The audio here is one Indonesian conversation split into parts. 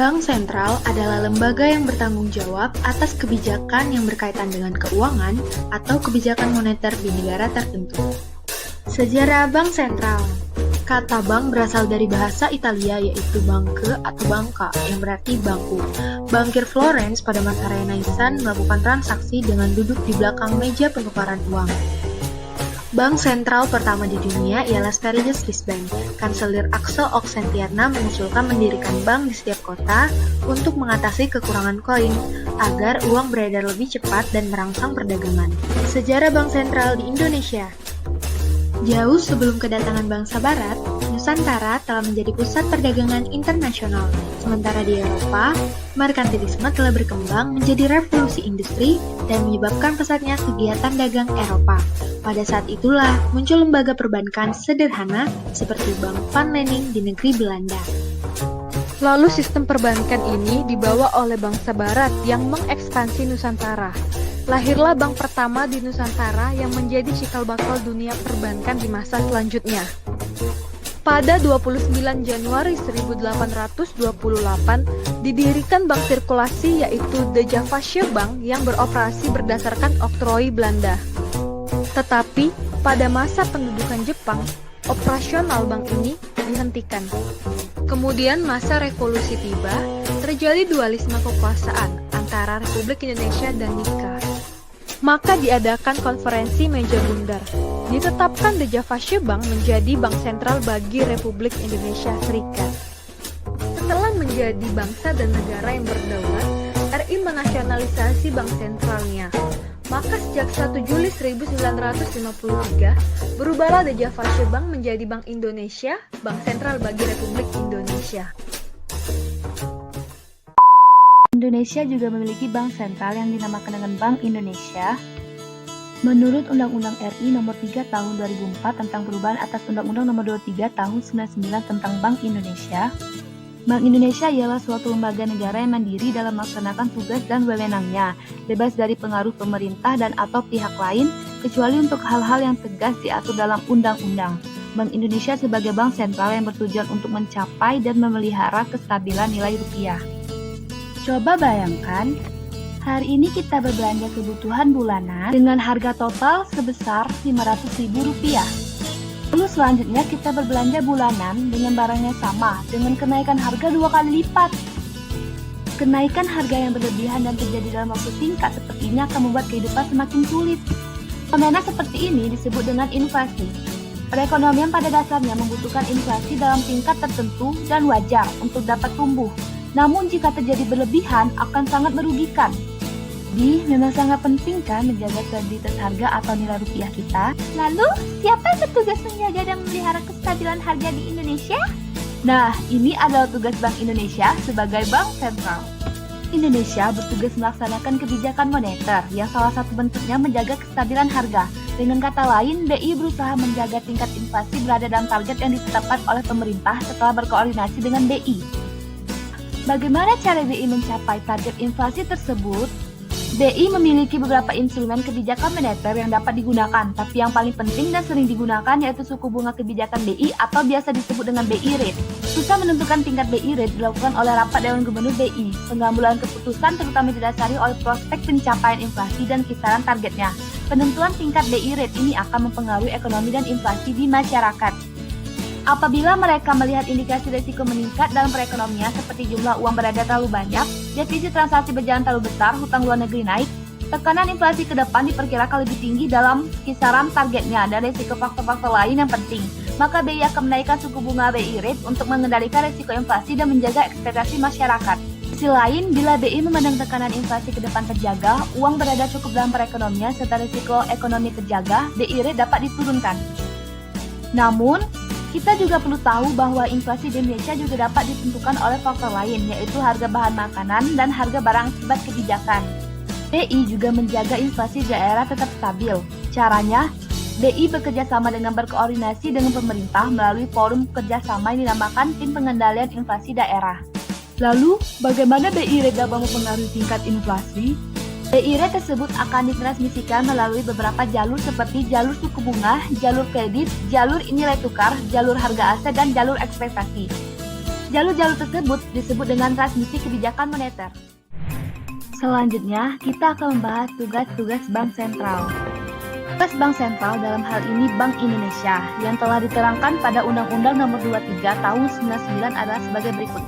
Bank sentral adalah lembaga yang bertanggung jawab atas kebijakan yang berkaitan dengan keuangan atau kebijakan moneter di negara tertentu. Sejarah bank sentral. Kata bank berasal dari bahasa Italia yaitu banque atau banca yang berarti bangku. Bankir Florence pada masa Renaissance melakukan transaksi dengan duduk di belakang meja penukaran uang. Bank sentral pertama di dunia ialah Sveriges Riksbank. Kanselir Axel Oxenstierna mengusulkan mendirikan bank di setiap kota untuk mengatasi kekurangan koin, agar uang beredar lebih cepat dan merangsang perdagangan. Sejarah bank sentral di Indonesia. Jauh sebelum kedatangan bangsa Barat, Nusantara telah menjadi pusat perdagangan internasional. Sementara di Eropa, merkantilisme telah berkembang menjadi revolusi industri dan menyebabkan pesatnya kegiatan dagang Eropa. Pada saat itulah muncul lembaga perbankan sederhana seperti Bank Van Lening di negeri Belanda. Lalu sistem perbankan ini dibawa oleh bangsa Barat yang mengekspansi Nusantara. Lahirlah bank pertama di Nusantara yang menjadi cikal bakal dunia perbankan di masa selanjutnya. Pada 29 Januari 1828 didirikan bank sirkulasi yaitu De Javasche Bank yang beroperasi berdasarkan oktroi Belanda. Tetapi pada masa pendudukan Jepang, operasional bank ini dihentikan. Kemudian masa revolusi tiba, terjadi dualisme kekuasaan antara Republik Indonesia dan Nika. Maka diadakan konferensi meja bundar. Ditetapkan De Javasche Bank menjadi bank sentral bagi Republik Indonesia Serikat. Setelah menjadi bangsa dan negara yang berdaulat, RI menasionalisasi bank sentralnya. Maka sejak 1 Juli 1953, berubahlah De Javasche Bank menjadi Bank Indonesia, bank sentral bagi Republik Indonesia. Indonesia juga memiliki bank sentral yang dinamakan dengan Bank Indonesia. Menurut Undang-Undang RI Nomor 3 Tahun 2004 tentang perubahan atas Undang-Undang Nomor 23 Tahun 99 tentang Bank Indonesia, Bank Indonesia ialah suatu lembaga negara yang mandiri dalam melaksanakan tugas dan wewenangnya, bebas dari pengaruh pemerintah dan atau pihak lain, kecuali untuk hal-hal yang tegas diatur dalam undang-undang. Bank Indonesia sebagai bank sentral yang bertujuan untuk mencapai dan memelihara kestabilan nilai rupiah. Coba bayangkan, hari ini kita berbelanja kebutuhan bulanan dengan harga total sebesar Rp500.000. Lalu selanjutnya kita berbelanja bulanan dengan barang yang sama dengan kenaikan harga 2 kali lipat. Kenaikan harga yang berlebihan dan terjadi dalam waktu singkat seperti ini akan membuat kehidupan semakin sulit. Fenomena seperti ini disebut dengan inflasi. Perekonomian pada dasarnya membutuhkan inflasi dalam tingkat tertentu dan wajar untuk dapat tumbuh. Namun jika terjadi berlebihan akan sangat merugikan. Memang sangat penting kan menjaga stabilitas harga atau nilai rupiah kita. Lalu, siapa yang bertugas menjaga dan memelihara kestabilan harga di Indonesia? Nah, ini adalah tugas Bank Indonesia sebagai bank sentral. Indonesia bertugas melaksanakan kebijakan moneter yang salah satu bentuknya menjaga kestabilan harga. Dengan kata lain, BI berusaha menjaga tingkat inflasi berada dalam target yang ditetapkan oleh pemerintah setelah berkoordinasi dengan BI. Bagaimana cara BI mencapai target inflasi tersebut? BI memiliki beberapa instrumen kebijakan moneter yang dapat digunakan, tapi yang paling penting dan sering digunakan yaitu suku bunga kebijakan BI atau biasa disebut dengan BI Rate. Susah menentukan tingkat BI Rate dilakukan oleh rapat Dewan Gubernur BI. Pengambilan keputusan terutama didasari oleh prospek pencapaian inflasi dan kisaran targetnya. Penentuan tingkat BI Rate ini akan mempengaruhi ekonomi dan inflasi di masyarakat. Apabila mereka melihat indikasi risiko meningkat dalam perekonomian seperti jumlah uang beredar terlalu banyak, defisit transaksi berjalan terlalu besar, hutang luar negeri naik, tekanan inflasi ke depan diperkirakan lebih tinggi dalam kisaran targetnya dan risiko faktor-faktor lain yang penting, maka BI akan menaikkan suku bunga BI Rate untuk mengendalikan risiko inflasi dan menjaga ekspektasi masyarakat. Di sisi lain, bila BI memandang tekanan inflasi ke depan terjaga, uang beredar cukup dalam perekonomian serta risiko ekonomi terjaga, BI Rate dapat diturunkan. Namun, kita juga perlu tahu bahwa inflasi di Indonesia juga dapat ditentukan oleh faktor lain, yaitu harga bahan makanan dan harga barang akibat kebijakan. BI juga menjaga inflasi daerah tetap stabil. Caranya, BI bekerja sama dengan berkoordinasi dengan pemerintah melalui forum kerjasama yang dinamakan Tim Pengendalian Inflasi Daerah. Lalu, bagaimana BI Rate dapat mempengaruhi tingkat inflasi? BI Rate tersebut akan ditransmisikan melalui beberapa jalur seperti jalur suku bunga, jalur kredit, jalur nilai tukar, jalur harga aset, dan jalur ekspektasi. Jalur-jalur tersebut disebut dengan transmisi kebijakan moneter. Selanjutnya, kita akan membahas tugas-tugas Bank Sentral. Tugas Bank Sentral dalam hal ini Bank Indonesia yang telah diterangkan pada Undang-Undang Nomor 23 Tahun 99 adalah sebagai berikut.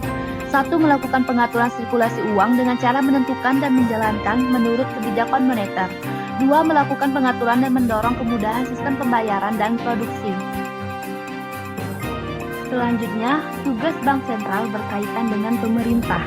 1. Melakukan pengaturan sirkulasi uang dengan cara menentukan dan menjalankan menurut kebijakan moneter. 2. Melakukan pengaturan dan mendorong kemudahan sistem pembayaran dan produksi. Selanjutnya, tugas Bank Sentral berkaitan dengan pemerintah.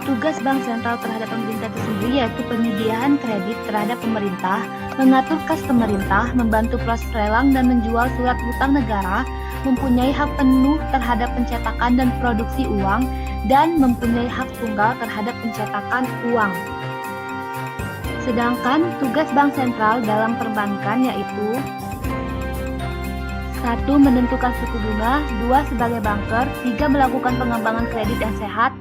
Tugas Bank Sentral terhadap pemerintah itu sendiri yaitu penyediaan kredit terhadap pemerintah, mengatur kas pemerintah, membantu proses lelang dan menjual surat hutang negara, mempunyai hak penuh terhadap pencetakan dan produksi uang, dan mempunyai hak tunggal terhadap pencetakan uang. Sedangkan tugas Bank Sentral dalam perbankan yaitu 1. Menentukan suku bunga, 2. Sebagai banker, 3. Melakukan pengembangan kredit yang sehat,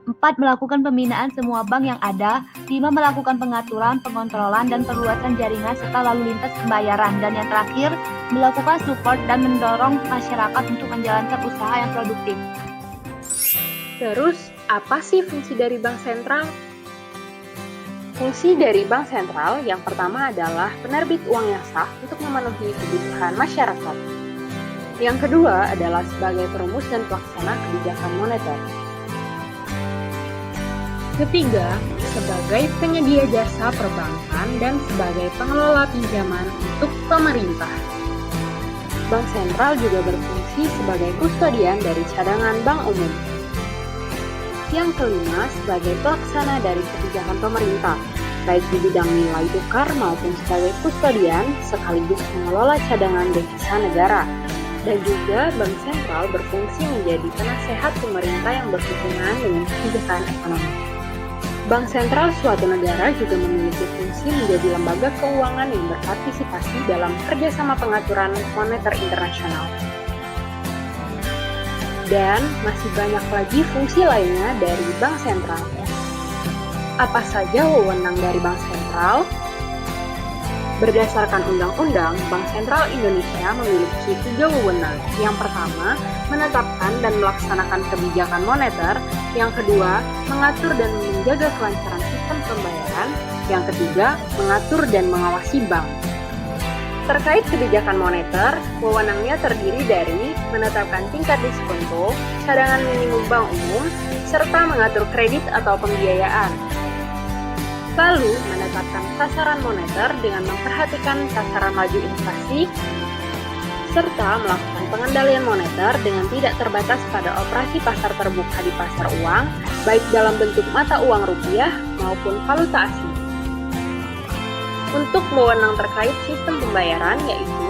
4. Melakukan pembinaan semua bank yang ada, 5. Melakukan pengaturan, pengontrolan, dan perluasan jaringan serta lalu lintas pembayaran, dan yang terakhir, melakukan support dan mendorong masyarakat untuk menjalankan usaha yang produktif. Terus, apa sih fungsi dari Bank Sentral? Fungsi dari Bank Sentral yang pertama adalah penerbit uang yang sah untuk memenuhi kebutuhan masyarakat. Yang kedua adalah sebagai perumus dan pelaksana kebijakan moneter. Ketiga, sebagai penyedia jasa perbankan dan sebagai pengelola pinjaman untuk pemerintah. Bank Sentral juga berfungsi sebagai kustodian dari cadangan bank umum. Yang kelima, sebagai pelaksana dari kebijakan pemerintah, baik di bidang nilai tukar maupun sebagai kustodian sekaligus mengelola cadangan devisa negara. Dan juga Bank Sentral berfungsi menjadi penasehat pemerintah yang berhubungan dengan kebijakan ekonomi. Bank Sentral suatu negara juga memiliki fungsi menjadi lembaga keuangan yang berpartisipasi dalam kerjasama pengaturan moneter internasional. Dan masih banyak lagi fungsi lainnya dari Bank Sentral. Apa saja wewenang dari Bank Sentral? Berdasarkan Undang-Undang, Bank Sentral Indonesia memiliki 3 wewenang. Yang pertama, menetapkan dan melaksanakan kebijakan moneter. Yang kedua, mengatur dan menjaga kelancaran sistem pembayaran. Yang ketiga, mengatur dan mengawasi bank. Terkait kebijakan moneter, wewenangnya terdiri dari menetapkan tingkat diskonto, cadangan minimum bank umum, serta mengatur kredit atau pembiayaan. Lalu, menetapkan sasaran moneter dengan memperhatikan sasaran laju inflasi, serta melakukan pengendalian moneter dengan tidak terbatas pada operasi pasar terbuka di pasar uang, baik dalam bentuk mata uang rupiah maupun valuta asing. Untuk wewenang terkait sistem pembayaran yaitu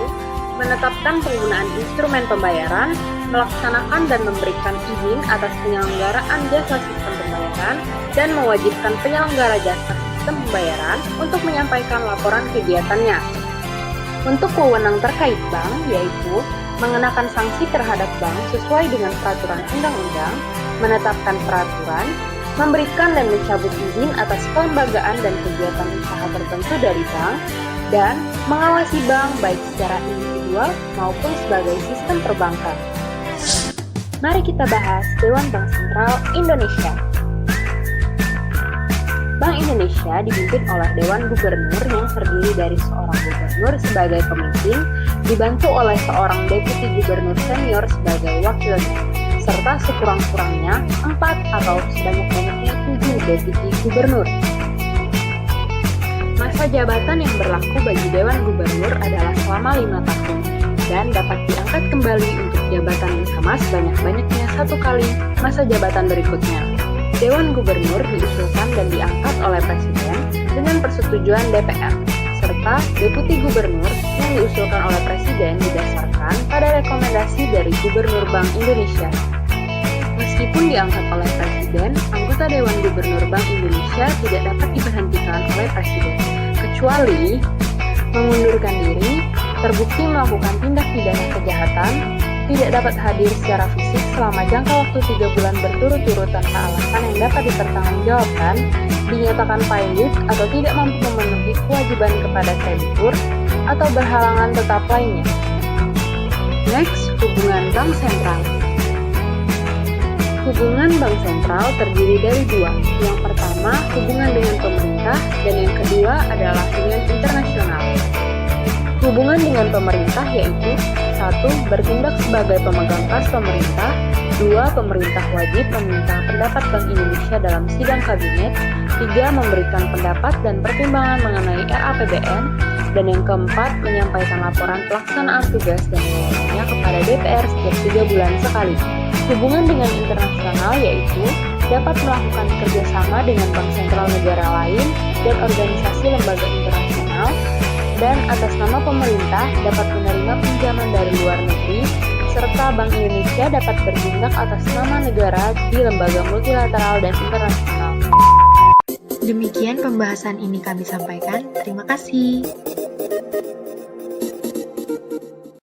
menetapkan penggunaan instrumen pembayaran, melaksanakan dan memberikan izin atas penyelenggaraan jasa sistem pembayaran, dan mewajibkan penyelenggara jasa sistem pembayaran untuk menyampaikan laporan kegiatannya. Untuk wewenang terkait bank yaitu mengenakan sanksi terhadap bank sesuai dengan peraturan undang-undang, menetapkan peraturan, memberikan dan mencabut izin atas kelembagaan dan kegiatan usaha tertentu dari bank, dan mengawasi bank baik secara individual maupun sebagai sistem perbankan. Mari kita bahas Dewan Bank Sentral Indonesia. Bank Indonesia dipimpin oleh Dewan Gubernur yang terdiri dari seorang gubernur sebagai pemimpin, dibantu oleh seorang deputi gubernur senior sebagai wakilnya, serta sekurang-kurangnya 4 atau sebanyak-banyaknya 7 deputi gubernur. Masa jabatan yang berlaku bagi Dewan Gubernur adalah selama 5 tahun dan dapat diangkat kembali untuk jabatan yang sama sebanyak-banyaknya 1 kali masa jabatan berikutnya. Dewan Gubernur diusulkan dan diangkat oleh Presiden dengan persetujuan DPR, serta Deputi Gubernur yang diusulkan oleh Presiden didasarkan pada rekomendasi dari Gubernur Bank Indonesia. Meskipun diangkat oleh Presiden, anggota Dewan Gubernur Bank Indonesia tidak dapat diberhentikan oleh Presiden, kecuali mengundurkan diri, terbukti melakukan tindak pidana kejahatan, tidak dapat hadir secara fisik selama jangka waktu 3 bulan berturut-turut tanpa alasan yang dapat dipertanggungjawabkan, dinyatakan pilot atau tidak mampu memenuhi kewajiban kepada kreditur, atau berhalangan tetap lainnya. Next, hubungan Bank Sentral. Hubungan bank sentral terdiri dari dua. Yang pertama, hubungan dengan pemerintah, dan yang kedua adalah dengan internasional. Hubungan dengan pemerintah yaitu 1. Bertindak sebagai pemegang kas pemerintah. 2. Pemerintah wajib meminta pendapat Bank Indonesia dalam sidang kabinet. 3. Memberikan pendapat dan pertimbangan mengenai RAPBN. Dan yang keempat, menyampaikan laporan pelaksanaan tugas dan lainnya kepada DPR setiap 3 bulan sekali. Hubungan dengan internasional yaitu dapat melakukan kerjasama dengan bank sentral negara lain dan organisasi lembaga internasional, dan atas nama pemerintah dapat menerima pinjaman dari luar negeri, serta Bank Indonesia dapat bertindak atas nama negara di lembaga multilateral dan internasional. Demikian pembahasan ini kami sampaikan. Terima kasih.